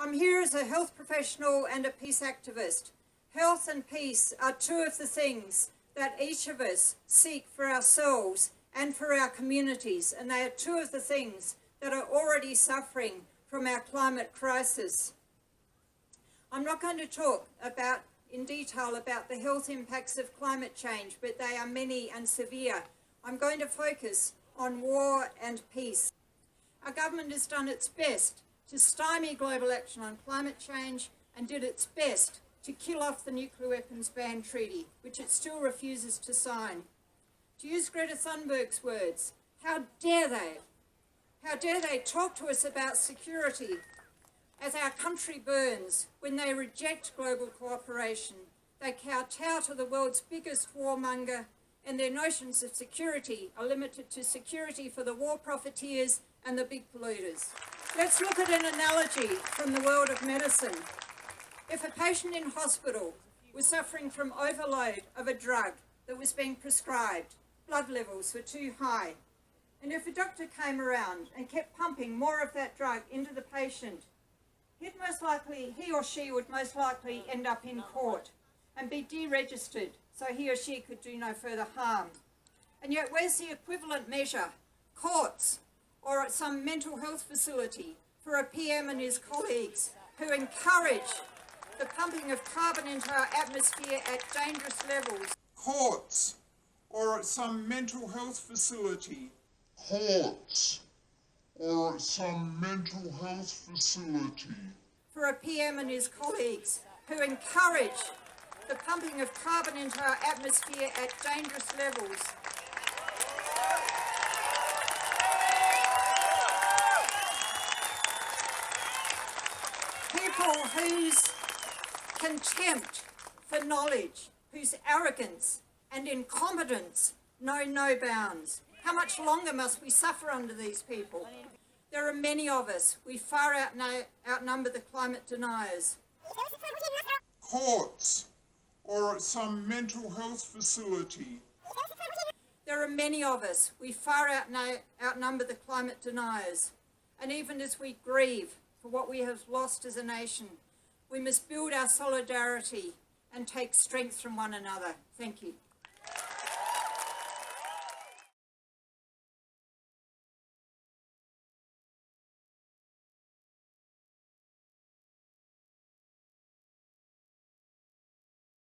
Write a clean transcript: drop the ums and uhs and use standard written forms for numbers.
I'm here as a health professional and a peace activist. Health and peace are two of the things that each of us seek for ourselves and for our communities, and they are two of the things that are already suffering from our climate crisis. I'm not going to talk in detail about the health impacts of climate change, but they are many and severe. I'm going to focus on war and peace. Our government has done its best to stymie global action on climate change and did its best to kill off the nuclear weapons ban treaty, which it still refuses to sign. To use Greta Thunberg's words, how dare they? How dare they talk to us about security as our country burns when they reject global cooperation? They kowtow to the world's biggest warmonger, and their notions of security are limited to security for the war profiteers and the big polluters. Let's look at an analogy from the world of medicine. If a patient in hospital was suffering from overload of a drug that was being prescribed, blood levels were too high, and if a doctor came around and kept pumping more of that drug into the patient, he or she would most likely end up in court and be deregistered so he or she could do no further harm. And yet where's the equivalent measure? Courts, or at some mental health facility for a PM and his colleagues who encourage the pumping of carbon into our atmosphere at dangerous levels. Courts, or at some mental health facility. Courts, or at some mental health facility. For a PM and his colleagues who encourage the pumping of carbon into our atmosphere at dangerous levels. People whose contempt for knowledge, whose arrogance and incompetence know no bounds. How much longer must we suffer under these people? There are many of us. We far outnumber the climate deniers. Courts, or at some mental health facility. There are many of us. We far outnumber the climate deniers. And even as we grieve for what we have lost as a nation, we must build our solidarity and take strength from one another. Thank you.